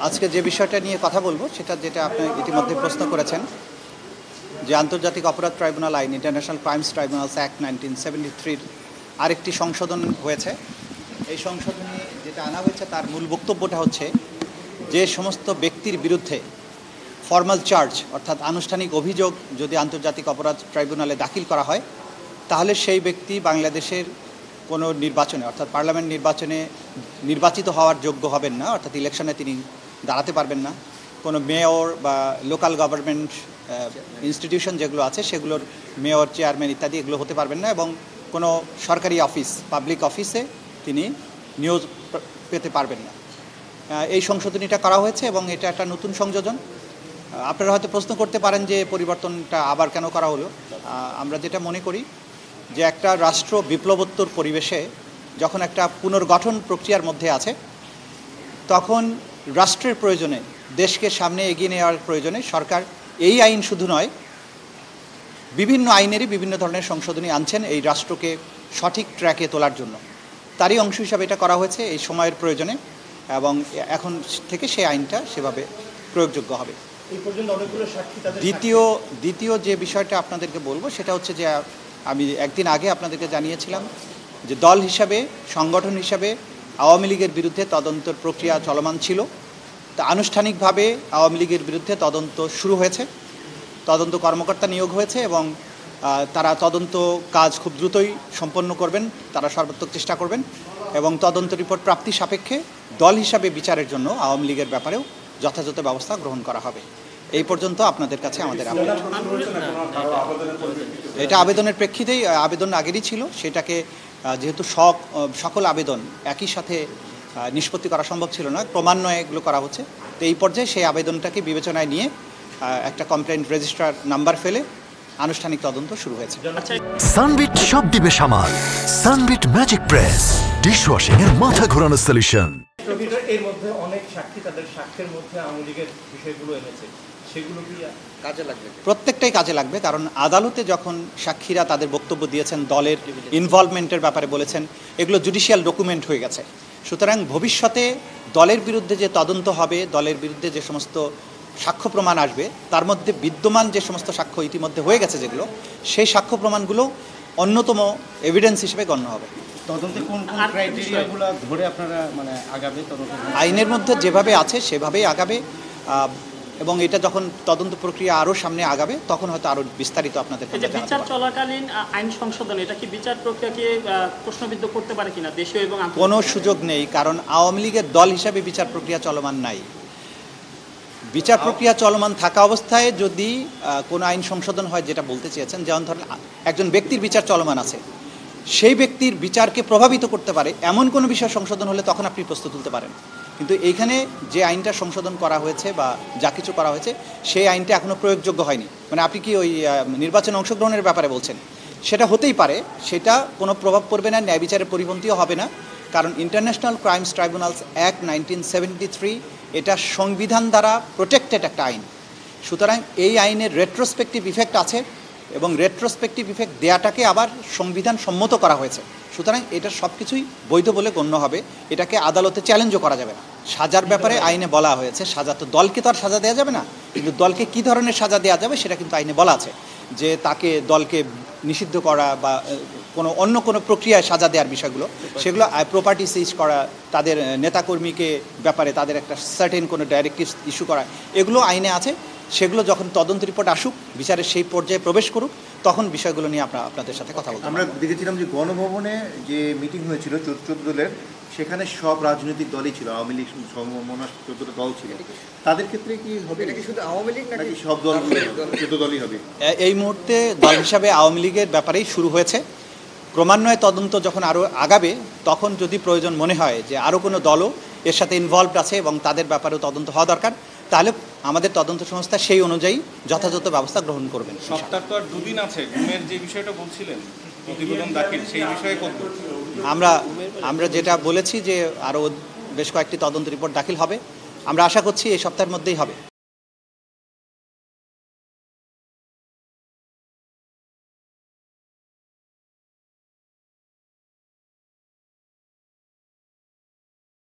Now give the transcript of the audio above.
আজকে যে বিষয়টা নিয়ে কথা বলবো যেটা আপনি ইতিমধ্যে প্রশ্ন করেছেন যে আন্তর্জাতিক অপরাধ ট্রাইব্যুনাল আইন ইন্টারন্যাশনাল ক্রাইমস ট্রাইব্যুনালস অ্যাক্ট 1973 আরেকটি সংশোধন হয়েছে। এই সংশোধনী যেটা আনা হয়েছে তার মূল বক্তব্যটা হচ্ছে যে সমস্ত ব্যক্তির বিরুদ্ধে ফর্মাল চার্জ অর্থাৎ আনুষ্ঠানিক অভিযোগ যদি আন্তর্জাতিক অপরাধ ট্রাইব্যুনালে দাখিল করা হয় তাহলে সেই ব্যক্তি বাংলাদেশের কোনো নির্বাচনে অর্থাৎ পার্লামেন্ট নির্বাচনে নির্বাচিত হওয়ার যোগ্য হবেন না, অর্থাৎ ইলেকশনে তিনি দাঁড়াতে পারবেন না। কোনো মেয়র বা লোকাল গভর্নমেন্ট ইনস্টিটিউশন যেগুলো আছে সেগুলোর মেয়র, চেয়ারম্যান ইত্যাদি এগুলো হতে পারবেন না, এবং কোনো সরকারি অফিস, পাবলিক অফিসে তিনি নিয়োগ পেতে পারবেন না। এই সংশোধনীটা করা হয়েছে এবং এটা একটা নতুন সংযোজন। আপনারা হয়তো প্রশ্ন করতে পারেন যে পরিবর্তনটা আবার কেন করা হলো। আমরা যেটা মনে করি যে একটা রাষ্ট্র বিপ্লবোত্তর পরিবেশে যখন একটা পুনর্গঠন প্রক্রিয়ার মধ্যে আছে তখন রাষ্ট্রের প্রয়োজনে, দেশকে সামনে এগিয়ে নেওয়ার প্রয়োজনে সরকার এই আইন শুধু নয়, বিভিন্ন আইনেরই বিভিন্ন ধরনের সংশোধনী আনছেন এই রাষ্ট্রকে সঠিক ট্র্যাকে তোলার জন্য। তারই অংশ হিসাবে এটা করা হয়েছে এই সময়ের প্রয়োজনে, এবং এখন থেকে সেই আইনটা সেভাবে প্রয়োগযোগ্য হবে। দ্বিতীয় যে বিষয়টা আপনাদেরকে বলবো সেটা হচ্ছে যে আমি একদিন আগে আপনাদেরকে জানিয়েছিলাম যে দল হিসাবে, সংগঠন হিসাবে আওয়ামী লীগের বিরুদ্ধে তদন্তের প্রক্রিয়া চলমান ছিল। তা আনুষ্ঠানিকভাবে আওয়ামী লীগের বিরুদ্ধে তদন্ত শুরু হয়েছে, তদন্ত কর্মকর্তা নিয়োগ হয়েছে এবং তারা তদন্ত কাজ খুব দ্রুতই সম্পন্ন করবেন, তারা সর্বাত্মক চেষ্টা করবেন এবং তদন্ত রিপোর্ট প্রাপ্তি সাপেক্ষে দল হিসাবে বিচারের জন্য আওয়ামী লীগের ব্যাপারেও যথাযথ ব্যবস্থা গ্রহণ করা হবে। এই পর্যন্ত আপনাদের কাছে আমাদের আপডেট। এটা আবেদনের প্রেক্ষিতেই, আবেদন আগেরই ছিল, সেটাকে যেহেতু সকল আবেদন একই সাথে নিষ্পত্তি করা সম্ভব ছিল না, ক্রমান্বয়ে এগুলো করা হচ্ছে। তো এই পর্যায়ে সেই আবেদনটাকে বিবেচনায় নিয়ে একটা কমপ্লেন্ট রেজিস্ট্রার নাম্বার ফেলে আনুষ্ঠানিক তদন্ত শুরু হয়েছে। সানবিট সব দিবে সামাল। সানবিট ম্যাজিক প্রেস ডিশওয়াশিং এর মাথা ঘোরানো সলিউশন। এর মধ্যে অনেক সাক্ষী তাদের সাক্ষ্যের মধ্যে আওয়ামী লীগের বিষয়গুলো এনেছে, সেগুলো কি কাজে লাগবে? প্রত্যেকটাই কাজে লাগবে, কারণ আদালতে যখন সাক্ষীরা তাদের বক্তব্য দিয়েছেন, দলের ইনভলভমেন্টের ব্যাপারে বলেছেন, এগুলো জুডিশিয়াল ডকুমেন্ট হয়ে গেছে। সুতরাং ভবিষ্যতে দলের বিরুদ্ধে যে তদন্ত হবে, দলের বিরুদ্ধে যে সমস্ত সাক্ষ্য প্রমাণ আসবে, তার মধ্যে বিদ্যমান যে সমস্ত সাক্ষ্য ইতিমধ্যে হয়ে গেছে যেগুলো, সেই সাক্ষ্য প্রমাণগুলো অন্যতম এভিডেন্স হিসেবে গণ্য হবে। তদন্তে কোন কোন ক্রাইটেরিয়াগুলো ধরে আপনারা আগাবে? আইনের মধ্যে যেভাবে আছে সেভাবেই আগাবে, এবং এটা যখন তদন্ত প্রক্রিয়া আরও সামনে আগাবে তখন হয়তো আরও বিস্তারিত আপনাদের বিচার চলাকালীন আইন সংশোধন এটা কি বিচার প্রক্রিয়াকে প্রশ্নবিদ্ধ করতে পারে কিনা দেশীয় এবং কোনো সুযোগ নেই, কারণ আওয়ামী লীগের দল হিসাবে বিচার প্রক্রিয়া চলমান নাই। বিচার প্রক্রিয়া চলমান থাকা অবস্থায় যদি কোনো আইন সংশোধন হয়, যেটা বলতে চেয়েছেন, যেমন ধরেন একজন ব্যক্তির বিচার চলমান আছে, সেই ব্যক্তির বিচারকে প্রভাবিত করতে পারে এমন কোনো বিষয় সংশোধন হলে তখন আপনি প্রশ্ন তুলতে পারেন। কিন্তু এইখানে যে আইনটা সংশোধন করা হয়েছে বা যা কিছু করা হয়েছে সেই আইনটা এখনও প্রয়োগযোগ্য হয়নি। মানে আপনি কি ওই নির্বাচনে অংশগ্রহণের ব্যাপারে বলছেন? সেটা হতেই পারে, সেটা কোনো প্রভাব পড়বে না, ন্যায় বিচারের পরিপন্থীও হবে না, কারণ ইন্টারন্যাশনাল ক্রাইমস ট্রাইব্যুনালস অ্যাক্ট 1973 এটা সংবিধান দ্বারা প্রোটেক্টেড একটা আইন। সুতরাং এই আইনের রেট্রোস্পেক্টিভ ইফেক্ট আছে এবং রেট্রোস্পেক্টিভ ইফেক্ট দেয়াটাকে আবার সংবিধান সম্মত করা হয়েছে। সুতরাং এটা সব কিছুই বৈধ বলে গণ্য হবে, এটাকে আদালতে চ্যালেঞ্জও করা যাবে না। সাজার ব্যাপারে আইনে বলা হয়েছে, সাজা তো দলকে তো আর সাজা দেওয়া যাবে না, কিন্তু দলকে কী ধরনের সাজা দেওয়া যাবে সেটা কিন্তু আইনে বলা আছে, যে তাকে দলকে নিষিদ্ধ করা বা অন্য কোনো প্রক্রিয়ায় সাজা দেওয়ার বিষয়গুলো, সেগুলো প্রপার্টি সিজ করা, তাদের নেতাকর্মীকে ব্যাপারে তাদের একটা সার্টেন কোনো ডাইরেক্টিভ ইস্যু করা, এগুলো আইনে আছে। সেগুলো যখন তদন্ত রিপোর্ট আসুক, বিচারের সেই পর্যায়ে প্রবেশ করুক, তখন বিষয়গুলো নিয়ে আপনাদের সাথে কথা বলবো। আমরা দেখেছিলাম যে গণভবনে যে মিটিং হয়েছিল 14 দলের, সেখানে সব রাজনৈতিক দলই ছিল, আওয়ামী লীগ 14টা দল ছিল। তাদের ক্ষেত্রে কি হবে নাকি শুধু আওয়ামী লীগ নাকি সব দল 14 দলই হবে? এই মুহূর্তে দল হিসাবে আওয়ামী লীগের ব্যাপারেই শুরু হয়েছে। ক্রমান্বয়ে তদন্ত যখন আরও আগাবে তখন যদি প্রয়োজন মনে হয় যে আরও কোনো দলও এর সাথে ইনভলভড আছে এবং তাদের ব্যাপারেও তদন্ত হওয়া দরকার, তাহলে আমাদের তদন্ত সংস্থা সেই অনুযায়ী যথাযথ ব্যবস্থা গ্রহণ করবেন। সপ্তাহ তো আর 2 দিন আছে, ঘুমের যে বিষয়টা বলছিলেন প্রতিবেদন দাখিল, সেই বিষয়ে কত আমরা যেটা বলেছি যে আরও বেশ কয়েকটি তদন্ত রিপোর্ট দাখিল হবে, আমরা আশা করছি এই সপ্তাহের মধ্যেই হবে।